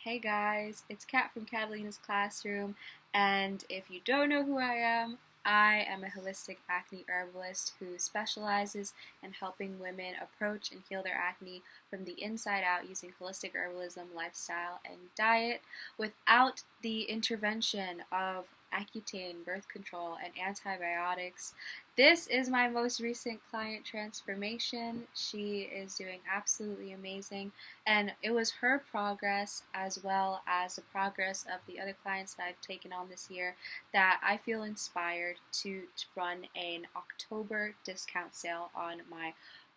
Hey guys, it's Kat from Catalina's Classroom, and if you don't know who I am a holistic acne herbalist who specializes in helping women approach and heal their acne from the inside out using holistic herbalism, lifestyle, and diet without the intervention of Accutane, birth control, and antibiotics. This is my most recent client transformation. She is doing absolutely amazing, and it was her progress as well as the progress of the other clients that I've taken on this year that I feel inspired to run an October discount sale on my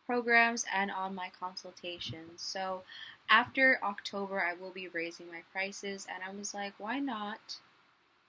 programs and on my consultations. So after October, I will be raising my prices, and I was like, why not?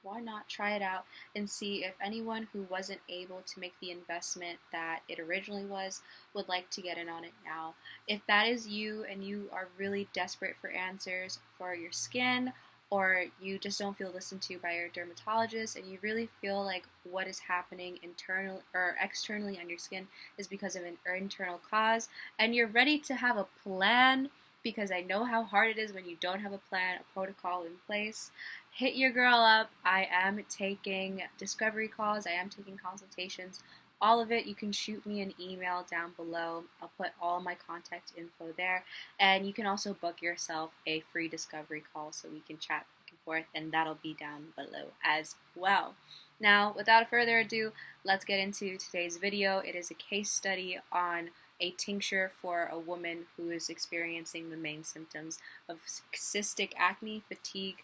Why not try it out and see if anyone who wasn't able to make the investment that it originally was would like to get in on it now. If that is you and you are really desperate for answers for your skin, or you just don't feel listened to by your dermatologist and you really feel like what is happening internal or externally on your skin is because of an internal cause, and you're ready to have a plan, because I know how hard it is when you don't have a plan, a protocol in place, hit your girl up. I am taking discovery calls, I am taking consultations, all of it. You can shoot me an email down below. I'll put all my contact info there, and you can also book yourself a free discovery call so we can chat back and forth, and that'll be down below as well. Now, without further ado, let's get into today's video. It is a case study on a tincture for a woman who is experiencing the main symptoms of cystic acne, fatigue,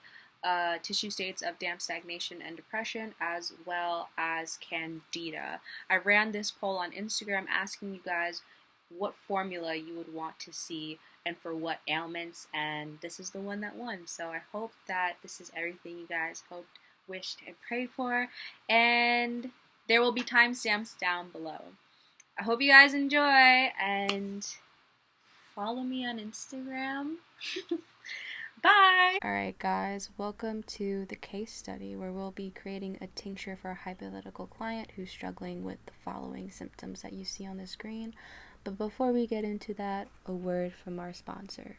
tissue states of damp stagnation and depression, as well as candida. I ran this poll on Instagram asking you guys what formula you would want to see and for what ailments, and this is the one that won. So I hope that this is everything you guys hoped, wished, and prayed for, and there will be timestamps down below. I hope you guys enjoy, and follow me on Instagram. Bye! Alright guys, welcome to the case study where we'll be creating a tincture for a hypothetical client who's struggling with the following symptoms that you see on the screen. But before we get into that, a word from our sponsor.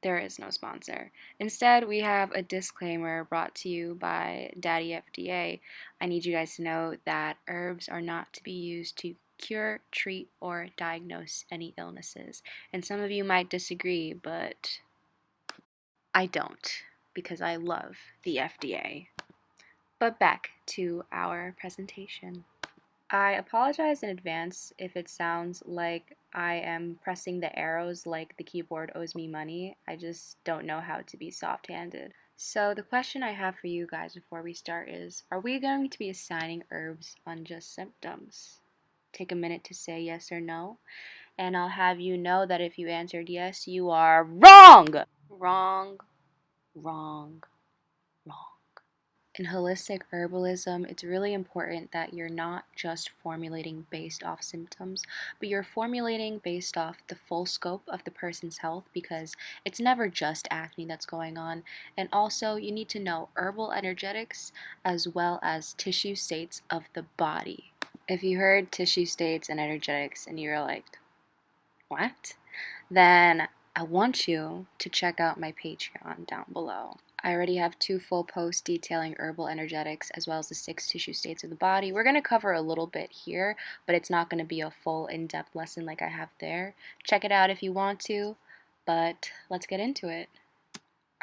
There is no sponsor. Instead, we have a disclaimer brought to you by Daddy FDA. I need you guys to know that herbs are not to be used to cure, treat, or diagnose any illnesses. And some of you might disagree, but I don't, because I love the FDA. But back to our presentation. I apologize in advance if it sounds like I am pressing the arrows like the keyboard owes me money. I just don't know how to be soft-handed. So the question I have for you guys before we start is, are we going to be assigning herbs on just symptoms? Take a minute to say yes or no, and I'll have you know that if you answered yes, you are wrong! Wrong, wrong, wrong. In holistic herbalism, it's really important that you're not just formulating based off symptoms, but you're formulating based off the full scope of the person's health, because it's never just acne that's going on. And also, you need to know herbal energetics as well as tissue states of the body. If you heard tissue states and energetics and you're like, what? Then I want you to check out my Patreon down below. I already have 2 full posts detailing herbal energetics as well as the 6 tissue states of the body. We're going to cover a little bit here, but it's not going to be a full in-depth lesson like I have there. Check it out if you want to, but let's get into it.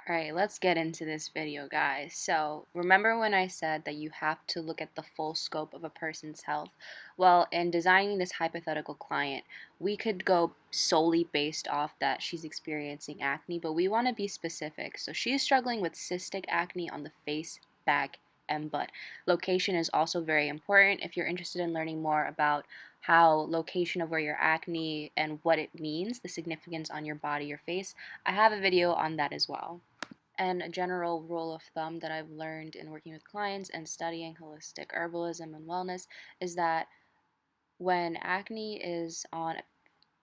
Alright, let's get into this video, guys. So, remember when I said that you have to look at the full scope of a person's health? Well, in designing this hypothetical client, we could go solely based off that she's experiencing acne, but we want to be specific. So, she is struggling with cystic acne on the face, back, and butt. Location is also very important. If you're interested in learning more about how location of where your acne and what it means, the significance on your body or face, I have a video on that as well. And a general rule of thumb that I've learned in working with clients and studying holistic herbalism and wellness is that when acne is on a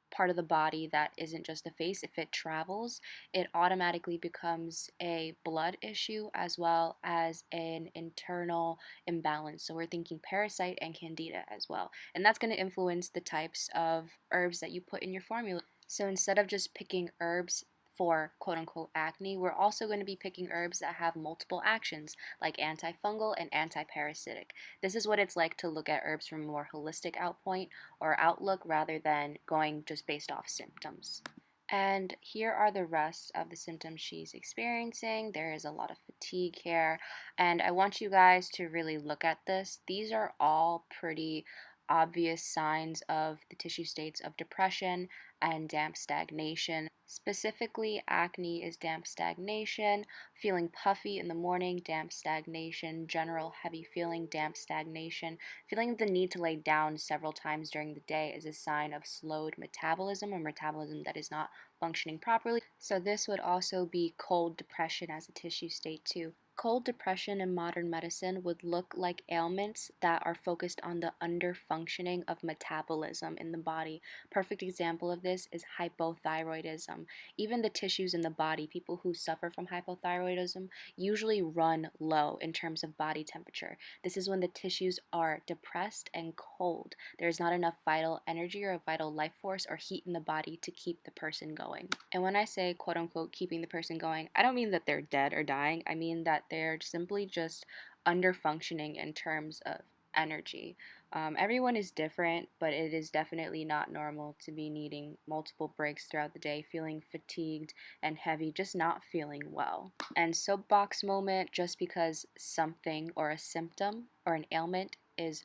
part of the body that isn't just the face, if it travels, it automatically becomes a blood issue as well as an internal imbalance. So we're thinking parasite and candida as well. And that's going to influence the types of herbs that you put in your formula. So instead of just picking herbs for quote-unquote acne, we're also going to be picking herbs that have multiple actions, like antifungal and antiparasitic. This is what it's like to look at herbs from a more holistic outlook rather than going just based off symptoms. And here are the rest of the symptoms she's experiencing. There is a lot of fatigue here, and I want you guys to really look at this. These are all pretty obvious signs of the tissue states of depression and damp stagnation. Specifically, acne is damp stagnation, feeling puffy in the morning, damp stagnation, general heavy feeling, damp stagnation, feeling the need to lay down several times during the day is a sign of slowed metabolism or metabolism that is not functioning properly. So this would also be cold depression as a tissue state too. Cold depression in modern medicine would look like ailments that are focused on the underfunctioning of metabolism in the body. Perfect example of this is hypothyroidism. Even the tissues in the body, people who suffer from hypothyroidism usually run low in terms of body temperature. This is when the tissues are depressed and cold. There is not enough vital energy or vital life force or heat in the body to keep the person going. And when I say quote unquote keeping the person going, I don't mean that they're dead or dying. I mean that they're simply just under functioning in terms of energy. Everyone is different, but it is definitely not normal to be needing multiple breaks throughout the day, feeling fatigued and heavy, just not feeling well. And soapbox moment, just because something or a symptom or an ailment is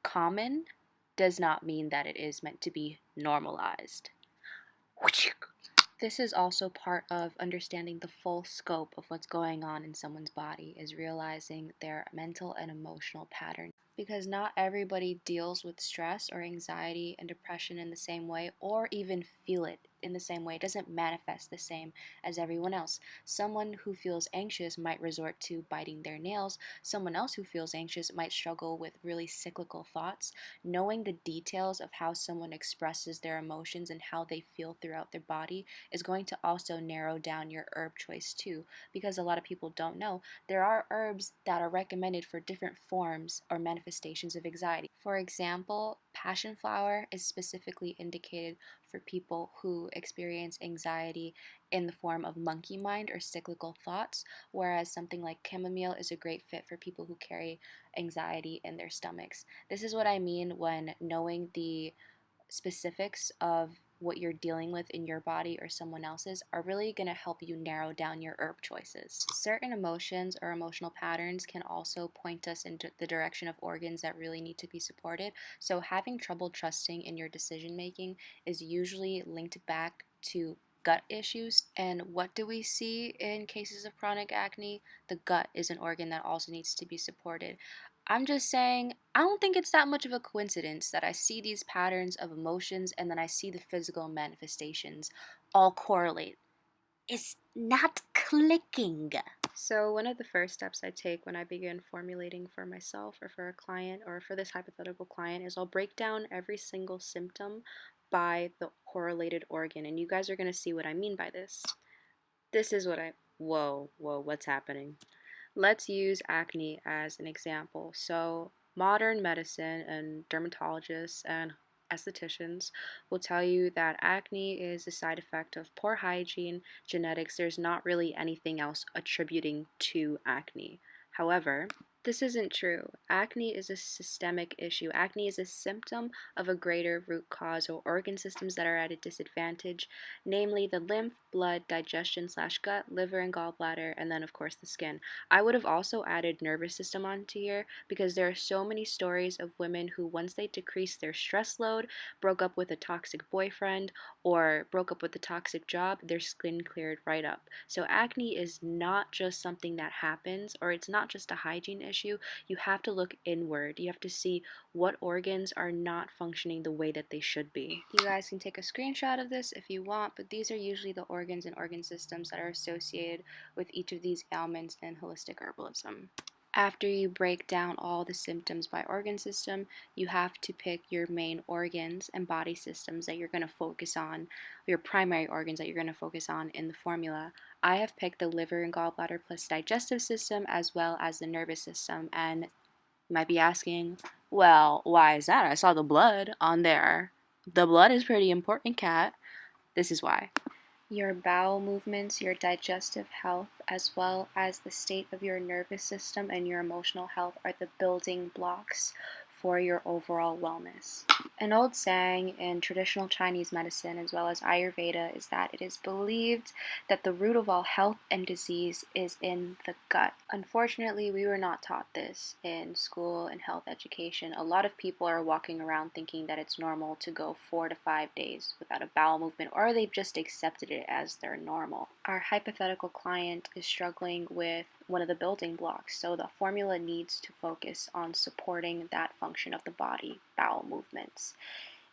common does not mean that it is meant to be normalized. This is also part of understanding the full scope of what's going on in someone's body, is realizing their mental and emotional patterns. Because not everybody deals with stress or anxiety and depression in the same way, or even feel it in the same way. It doesn't manifest the same as everyone else. Someone who feels anxious might resort to biting their nails. Someone else who feels anxious might struggle with really cyclical thoughts. Knowing the details of how someone expresses their emotions and how they feel throughout their body is going to also narrow down your herb choice too, because a lot of people don't know there are herbs that are recommended for different forms or manifestations of anxiety. For example, passion flower is specifically indicated for people who experience anxiety in the form of monkey mind or cyclical thoughts, whereas something like chamomile is a great fit for people who carry anxiety in their stomachs. This is what I mean when knowing the specifics of what you're dealing with in your body or someone else's are really going to help you narrow down your herb choices. Certain emotions or emotional patterns can also point us into the direction of organs that really need to be supported. So having trouble trusting in your decision making is usually linked back to gut issues. And what do we see in cases of chronic acne? The gut is an organ that also needs to be supported. I'm just saying, I don't think it's that much of a coincidence that I see these patterns of emotions and then I see the physical manifestations all correlate. It's not clicking. So one of the first steps I take when I begin formulating for myself or for a client or for this hypothetical client is I'll break down every single symptom by the correlated organ, and you guys are going to see what I mean by this. This is what whoa, what's happening? Let's use acne as an example. So modern medicine and dermatologists and estheticians will tell you that acne is a side effect of poor hygiene, genetics. There's not really anything else attributing to acne. However, this isn't true. Acne is a systemic issue. Acne is a symptom of a greater root cause or organ systems that are at a disadvantage, namely the lymph, blood, digestion/gut, liver and gallbladder, and then of course the skin. I would have also added nervous system onto here because there are so many stories of women who, once they decreased their stress load, broke up with a toxic boyfriend, or broke up with a toxic job, their skin cleared right up. So acne is not just something that happens, or it's not just a hygiene issue. You have to look inward. You have to see what organs are not functioning the way that they should be. You guys can take a screenshot of this if you want, but these are usually the organs and organ systems that are associated with each of these ailments in holistic herbalism. After you break down all the symptoms by organ system, you have to pick your main organs and body systems that you're going to focus on, your primary organs that you're going to focus on in the formula. I have picked the liver and gallbladder plus digestive system as well as the nervous system, and you might be asking, well, why is that? I saw the blood on there. The blood is pretty important, Kat. This is why. Your bowel movements, your digestive health, as well as the state of your nervous system and your emotional health are the building blocks for your overall wellness. An old saying in traditional Chinese medicine as well as Ayurveda is that it is believed that the root of all health and disease is in the gut. Unfortunately, we were not taught this in school and health education. A lot of people are walking around thinking that it's normal to go 4 to 5 days without a bowel movement, or they've just accepted it as their normal. Our hypothetical client is struggling with one of the building blocks, so the formula needs to focus on supporting that function of the body, bowel movements.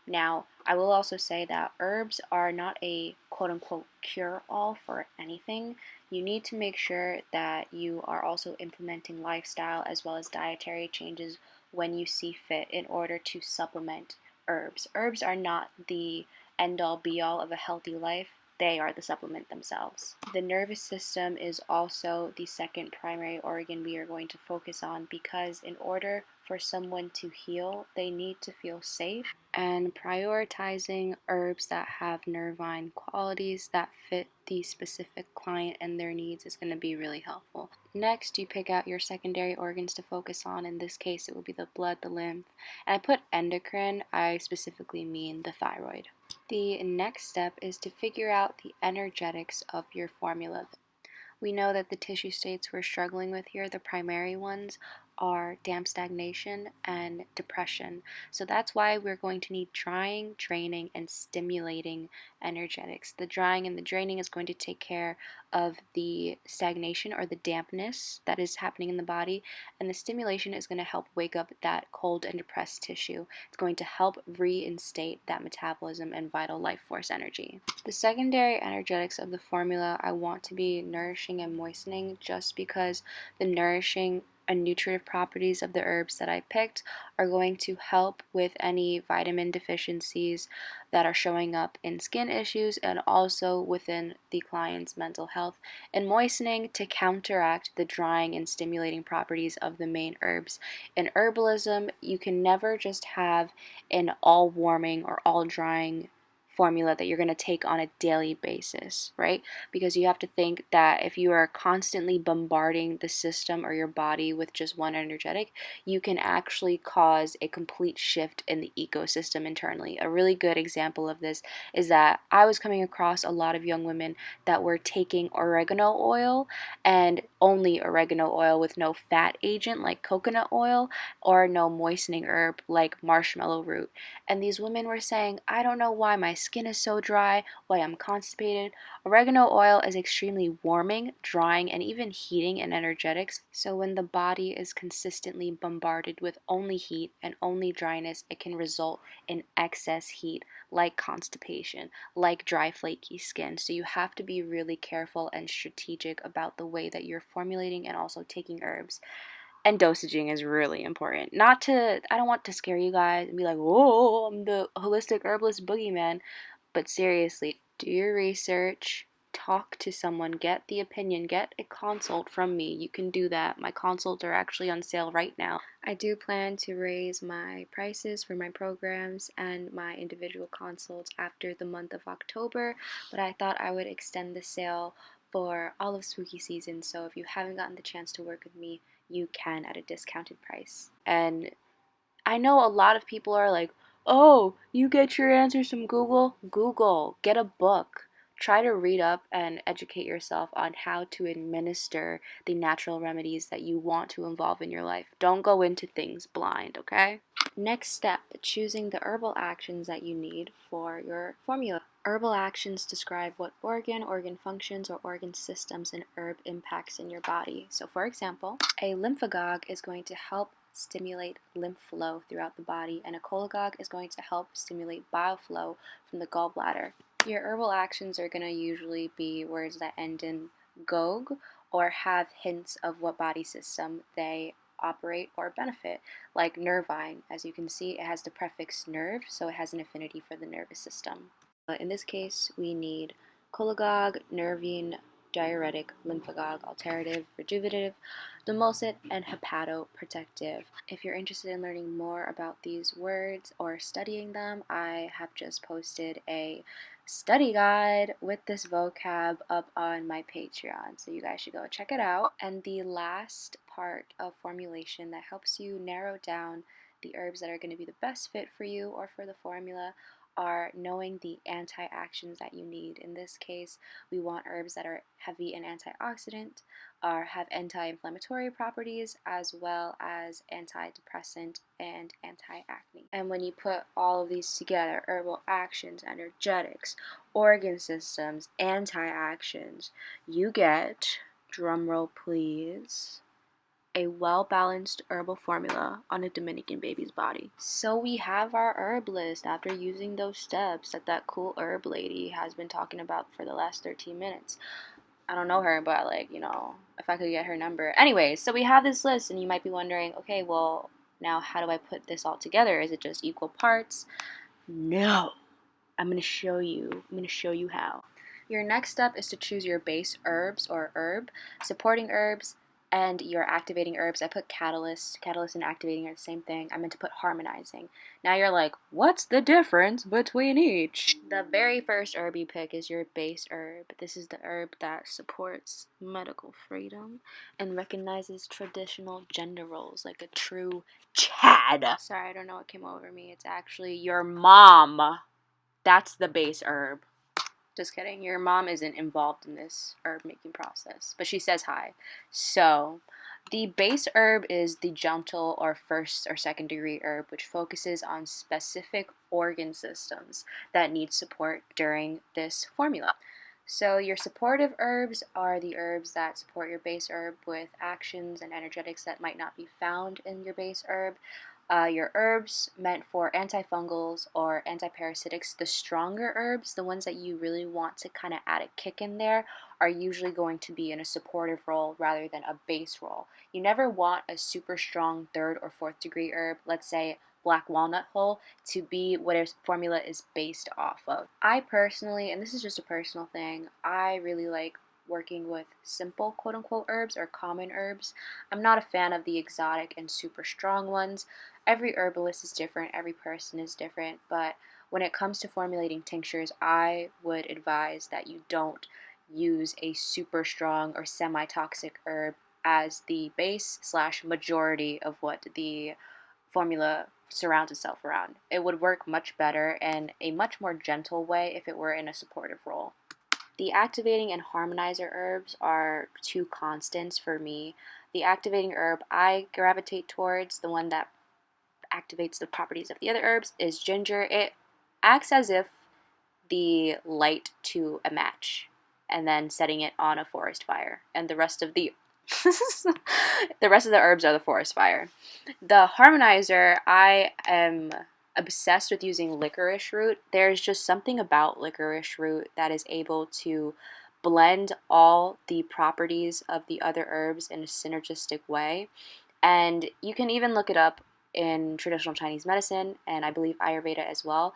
Now, I will also say that herbs are not a quote-unquote cure-all for anything. You need to make sure that you are also implementing lifestyle as well as dietary changes when you see fit in order to supplement herbs. Herbs are not the end-all be-all of a healthy life. They are the supplement themselves. The nervous system is also the second primary organ we are going to focus on, because in order for someone to heal, they need to feel safe, and prioritizing herbs that have nervine qualities that fit the specific client and their needs is going to be really helpful. Next, you pick out your secondary organs to focus on. In this case, it will be the blood, the lymph, and I put endocrine, I specifically mean the thyroid. The next step is to figure out the energetics of your formula. We know that the tissue states we're struggling with here, the primary ones, are damp stagnation and depression. So that's why we're going to need drying, draining, and stimulating energetics. The drying and the draining is going to take care of the stagnation or the dampness that is happening in the body, and the stimulation is going to help wake up that cold and depressed tissue. It's going to help reinstate that metabolism and vital life force energy. The secondary energetics of the formula I want to be nourishing and moistening, just because the nourishing and nutritive properties of the herbs that I picked are going to help with any vitamin deficiencies that are showing up in skin issues and also within the client's mental health, and moistening to counteract the drying and stimulating properties of the main herbs. In herbalism, you can never just have an all warming or all drying formula that you're going to take on a daily basis, right? Because you have to think that if you are constantly bombarding the system or your body with just one energetic, you can actually cause a complete shift in the ecosystem internally. A really good example of this is that I was coming across a lot of young women that were taking oregano oil, and only oregano oil with no fat agent like coconut oil or no moistening herb like marshmallow root. And these women were saying, I don't know why my skin is so dry, why I'm constipated. Oregano oil is extremely warming, drying, and even heating and energetics. So when the body is consistently bombarded with only heat and only dryness, it can result in excess heat, like constipation, like dry, flaky skin. So you have to be really careful and strategic about the way that you're formulating and also taking herbs. And dosaging is really important. I don't want to scare you guys and be like, whoa, I'm the holistic herbalist boogeyman. But seriously, do your research, talk to someone, get the opinion, get a consult from me. You can do that. My consults are actually on sale right now. I do plan to raise my prices for my programs and my individual consults after the month of October, but I thought I would extend the sale for all of spooky season. So if you haven't gotten the chance to work with me, you can at a discounted price. And I know a lot of people are like, oh, you get your answers from Google? Google, get a book. Try to read up and educate yourself on how to administer the natural remedies that you want to involve in your life. Don't go into things blind, okay? Next step, choosing the herbal actions that you need for your formula. Herbal actions describe what organ functions, or organ systems an herb impacts in your body. So for example, a lymphagogue is going to help stimulate lymph flow throughout the body, and a cholagogue is going to help stimulate bile flow from the gallbladder. Your herbal actions are going to usually be words that end in gogue or have hints of what body system they operate or benefit, like nervine. As you can see, it has the prefix nerve, so it has an affinity for the nervous system. In this case, we need cholagogue, nervine, diuretic, lymphagogue, alterative, rejuvenative, demulcent, and hepatoprotective. If you're interested in learning more about these words or studying them, I have just posted a study guide with this vocab up on my Patreon, so you guys should go check it out. And the last part of formulation that helps you narrow down the herbs that are going to be the best fit for you or for the formula are knowing the anti-actions that you need. In this case, we want herbs that are heavy in antioxidant, or have anti-inflammatory properties, as well as antidepressant and anti-acne. And when you put all of these together, herbal actions, energetics, organ systems, anti-actions, you get, drumroll please, a well-balanced herbal formula on a Dominican baby's body. So we have our herb list after using those steps that cool herb lady has been talking about for the last 13 minutes. I don't know her, but if I could get her number. Anyways, so we have this list, and you might be wondering, okay, well, now how do I put this all together? Is it just equal parts? No. I'm going to show you how. Your next step is to choose your base herbs or herb, supporting herbs, and your activating herbs. I put catalyst. Catalyst and activating are the same thing. I meant to put harmonizing. Now you're like, what's the difference between each? The very first herb you pick is your base herb. This is the herb that supports medical freedom and recognizes traditional gender roles like a true Chad. Sorry, I don't know what came over me. It's actually your mom. That's the base herb. Just kidding. Your mom isn't involved in this herb making process, but she says hi. So, the base herb is the gentle or first or second degree herb, which focuses on specific organ systems that need support during this formula. So, your supportive herbs are the herbs that support your base herb with actions and energetics that might not be found in your base herb. Your herbs meant for antifungals or antiparasitics, the stronger herbs, the ones that you really want to kind of add a kick in there, are usually going to be in a supportive role rather than a base role. You never want a super strong third or fourth degree herb, let's say black walnut hull, to be what a formula is based off of. I personally, and this is just a personal thing, I really like working with simple quote-unquote herbs or common herbs. I'm not a fan of the exotic and super strong ones. Every herbalist is different, every person is different, but when it comes to formulating tinctures, I would advise that you don't use a super strong or semi-toxic herb as the base / majority of what the formula surrounds itself around. It would work much better in a much more gentle way if it were in a supportive role. The activating and harmonizer herbs are two constants for me. The activating herb I gravitate towards, the one that activates the properties of the other herbs, is ginger. It acts as if the light to a match and then setting it on a forest fire, and the rest of the herbs are the forest fire. The harmonizer, I am obsessed with using licorice root. There's just something about licorice root that is able to blend all the properties of the other herbs in a synergistic way. And you can even look it up in traditional Chinese medicine, and I believe Ayurveda as well.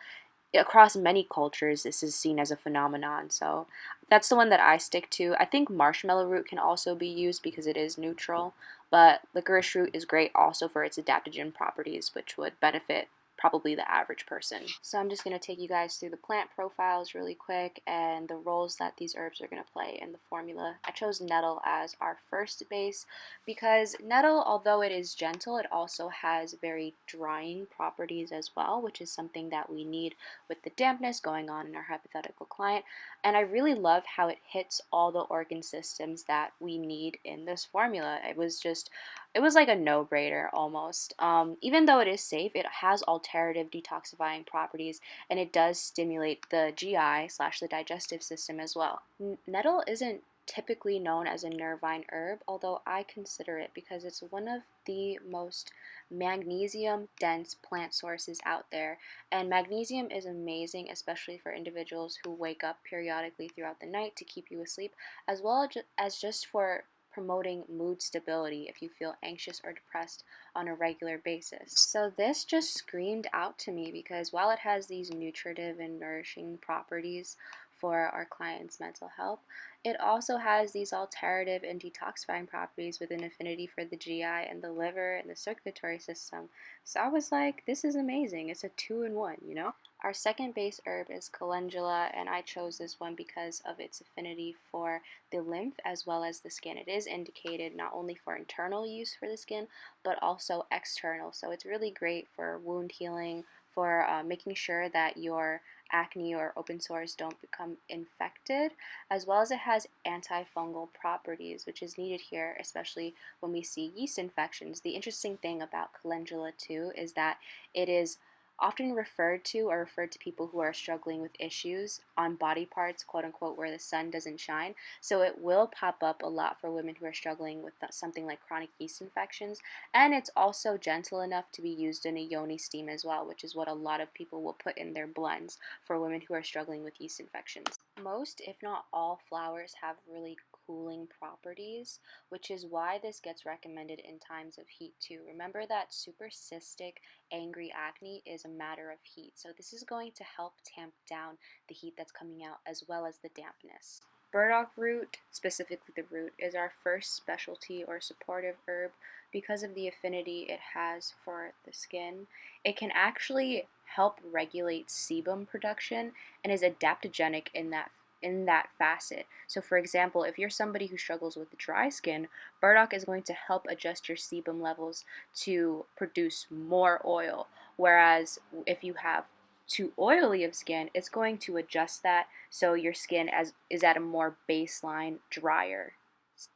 Across many cultures, this is seen as a phenomenon, so that's the one that I stick to. I think marshmallow root can also be used because it is neutral, but licorice root is great also for its adaptogen properties, which would benefit probably the average person. So I'm just going to take you guys through the plant profiles really quick and the roles that these herbs are going to play in the formula. I chose nettle as our first base because nettle, although it is gentle, it also has very drying properties as well, which is something that we need with the dampness going on in our hypothetical client. And I really love how it hits all the organ systems that we need in this formula. It was like a no-brainer almost. Even though it is safe, it has alterative detoxifying properties, and it does stimulate the GI / the digestive system as well. Nettle isn't typically known as a nervine herb, although I consider it because it's one of the most magnesium-dense plant sources out there, and magnesium is amazing, especially for individuals who wake up periodically throughout the night to keep you asleep, as well as just for promoting mood stability if you feel anxious or depressed on a regular basis. So this just screamed out to me because while it has these nutritive and nourishing properties for our clients' mental health, It also has these alterative and detoxifying properties with an affinity for the GI and the liver and the circulatory system. So I was like, this is amazing. It's a two-in-one, you know? Our second base herb is calendula, and I chose this one because of its affinity for the lymph as well as the skin. It is indicated not only for internal use for the skin, but also external. So it's really great for wound healing, for making sure that your acne or open sores don't become infected, as well as it has antifungal properties, which is needed here, especially when we see yeast infections. The interesting thing about calendula too is that it is often referred to people who are struggling with issues on body parts, quote unquote, where the sun doesn't shine. So it will pop up a lot for women who are struggling with something like chronic yeast infections. And it's also gentle enough to be used in a yoni steam as well, which is what a lot of people will put in their blends for women who are struggling with yeast infections. Most, if not all, flowers have really cooling properties, which is why this gets recommended in times of heat too. Remember that super cystic, angry acne is a matter of heat, so this is going to help tamp down the heat that's coming out as well as the dampness. Burdock root, specifically the root, is our first specialty or supportive herb because of the affinity it has for the skin. It can actually help regulate sebum production and is adaptogenic in that facet. So for example, if you're somebody who struggles with dry skin, burdock is going to help adjust your sebum levels to produce more oil. Whereas if you have too oily of skin, it's going to adjust that so your skin is at a more baseline, drier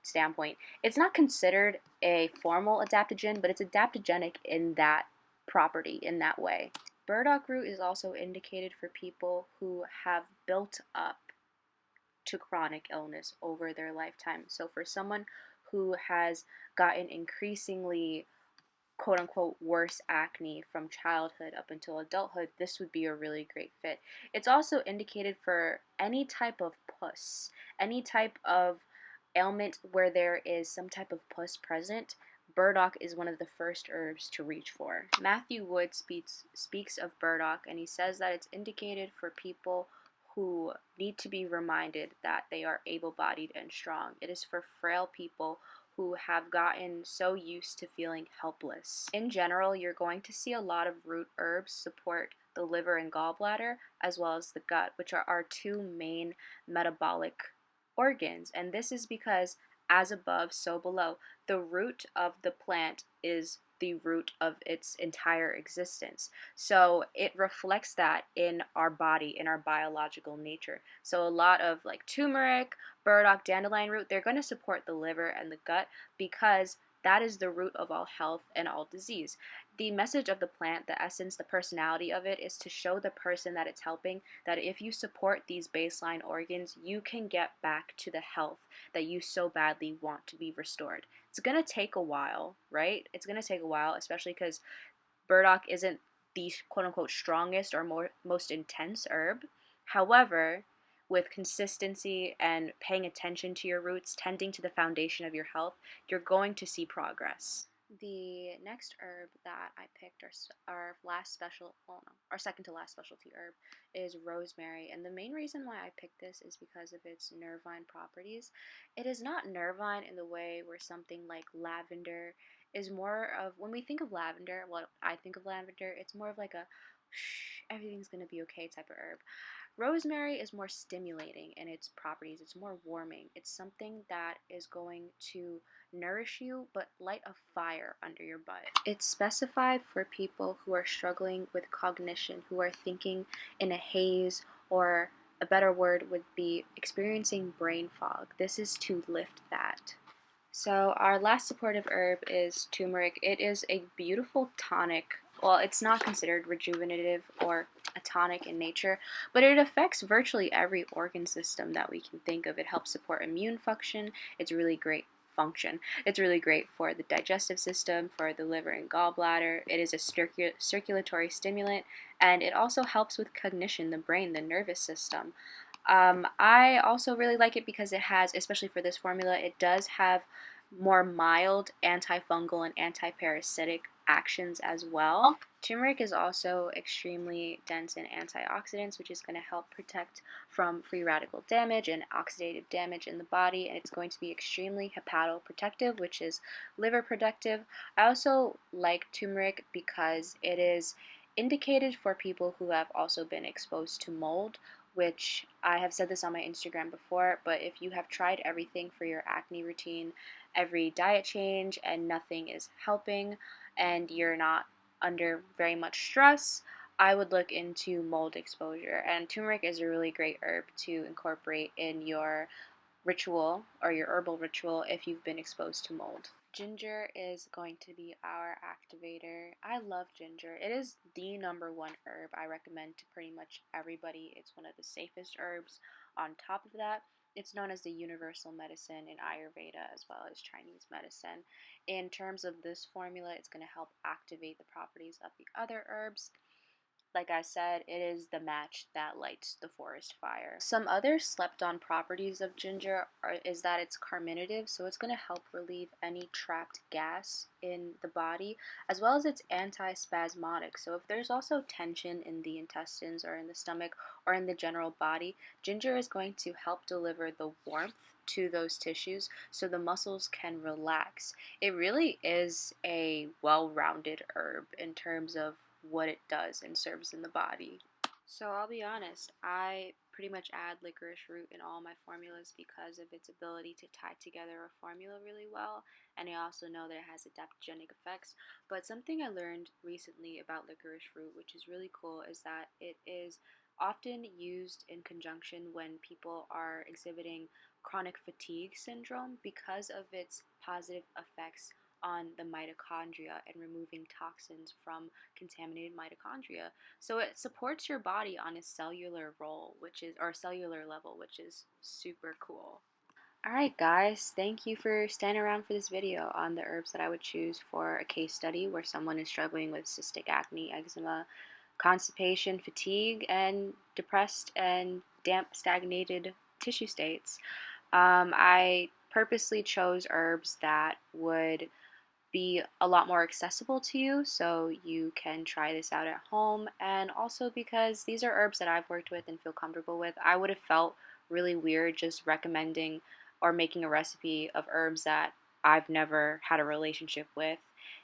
standpoint. It's not considered a formal adaptogen, but it's adaptogenic in that property, in that way. Burdock root is also indicated for people who have built up to chronic illness over their lifetime. So for someone who has gotten increasingly quote unquote worse acne from childhood up until adulthood, this would be a really great fit. It's also indicated for any type of pus, any type of ailment where there is some type of pus present. Burdock is one of the first herbs to reach for. Matthew Wood speaks of burdock, and he says that it's indicated for people who need to be reminded that they are able bodied and strong. It is for frail people who have gotten so used to feeling helpless. In general, you're going to see a lot of root herbs support the liver and gallbladder as well as the gut, which are our two main metabolic organs. And this is because, as above, so below, the root of the plant is the root of its entire existence. So it reflects that in our body, in our biological nature. So a lot of like turmeric, burdock, dandelion root, they're going to support the liver and the gut because that is the root of all health and all disease. The message of the plant, the essence, the personality of it is to show the person that it's helping that if you support these baseline organs, you can get back to the health that you so badly want to be restored. It's going to take a while, right? It's going to take a while, especially because burdock isn't the quote unquote strongest or most intense herb. However, with consistency and paying attention to your roots, tending to the foundation of your health, you're going to see progress. The next herb that I picked, our second to last specialty herb, is rosemary. And the main reason why I picked this is because of its nervine properties. It is not nervine in the way where something like lavender is more of, when we think of lavender, what I think of lavender, it's more of like a shh, everything's gonna be okay type of herb. Rosemary is more stimulating in its properties. It's more warming. It's something that is going to nourish you but light a fire under your butt. It's specified for people who are struggling with cognition, who are thinking in a haze, or a better word would be experiencing brain fog. This is to lift that. So our last supportive herb is turmeric. It is a beautiful tonic. Well, it's not considered rejuvenative or a tonic in nature, but it affects virtually every organ system that we can think of. It helps support immune function. It's really great function. It's really great for the digestive system, for the liver and gallbladder. It is a circulatory stimulant, and it also helps with cognition, the brain, the nervous system. I also really like it because it has, especially for this formula, it does have more mild antifungal and antiparasitic actions as well. Turmeric is also extremely dense in antioxidants, which is going to help protect from free radical damage and oxidative damage in the body, and it's going to be extremely hepatoprotective, which is liver protective. I also like turmeric because it is indicated for people who have also been exposed to mold, which I have said this on my Instagram before, but if you have tried everything for your acne routine, every diet change, and nothing is helping, and you're not under very much stress, I would look into mold exposure. And turmeric is a really great herb to incorporate in your ritual or your herbal ritual if you've been exposed to mold. Ginger is going to be our activator. I love ginger. It is the number one herb I recommend to pretty much everybody. It's one of the safest herbs. On top of that, it's known as the universal medicine in Ayurveda as well as Chinese medicine. In terms of this formula, it's going to help activate the properties of the other herbs. Like I said, it is the match that lights the forest fire. Some other slept on properties of ginger is that it's carminative, so it's going to help relieve any trapped gas in the body, as well as it's antispasmodic. So if there's also tension in the intestines or in the stomach or in the general body, ginger is going to help deliver the warmth to those tissues so the muscles can relax. It really is a well-rounded herb in terms of what it does and serves in the body. So I'll be honest, I pretty much add licorice root in all my formulas because of its ability to tie together a formula really well, and I also know that it has adaptogenic effects. But something I learned recently about licorice root, which is really cool, is that it is often used in conjunction when people are exhibiting chronic fatigue syndrome because of its positive effects on the mitochondria and removing toxins from contaminated mitochondria. So it supports your body on a cellular role, which is or cellular level, which is super cool. Alright guys, thank you for staying around for this video on the herbs that I would choose for a case study where someone is struggling with cystic acne, eczema, constipation, fatigue, and depressed and damp stagnated tissue states. I purposely chose herbs that would be a lot more accessible to you so you can try this out at home, and also because these are herbs that I've worked with and feel comfortable with. I would have felt really weird just recommending or making a recipe of herbs that I've never had a relationship with.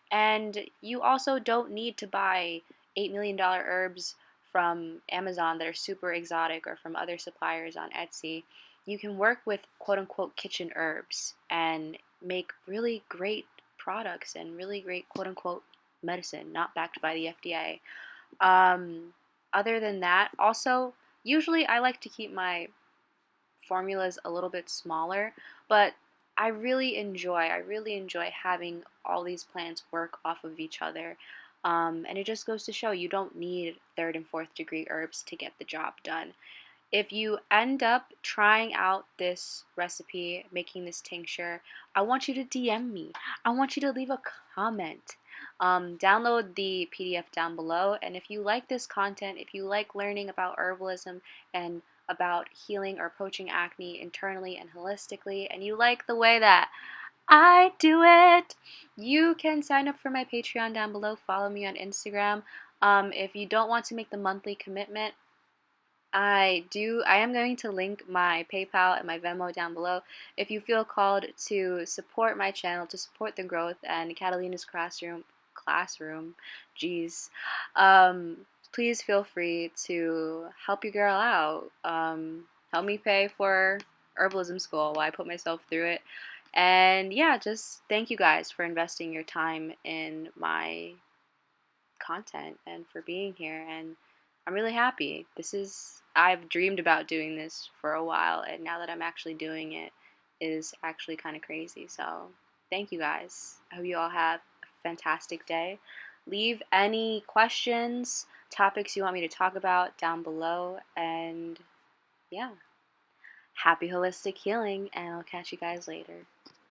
And you also don't need to buy $8 million herbs from Amazon that are super exotic or from other suppliers on Etsy. You can work with quote unquote kitchen herbs and make really great products and really great quote unquote medicine not backed by the FDA. Other than that, also, usually I like to keep my formulas a little bit smaller, but I really enjoy having all these plants work off of each other. And it just goes to show you don't need third and fourth degree herbs to get the job done. If you end up trying out this recipe, making this tincture, I want you to DM me. I want you to leave a comment. Download the PDF down below. And if you like this content, if you like learning about herbalism and about healing or approaching acne internally and holistically, and you like the way that I do it, you can sign up for my Patreon down below. Follow me on Instagram. If you don't want to make the monthly commitment, I am going to link my PayPal and my Venmo down below. If you feel called to support my channel, to support the growth and Catalina's classroom, geez, please feel free to help your girl out. Help me pay for herbalism school while I put myself through it. And yeah, just thank you guys for investing your time in my content and for being here, and I'm really happy. I've dreamed about doing this for a while, and now that I'm actually doing it is actually kind of crazy. So thank you guys. I hope you all have a fantastic day. Leave any questions, topics you want me to talk about down below, and yeah, happy holistic healing, and I'll catch you guys later.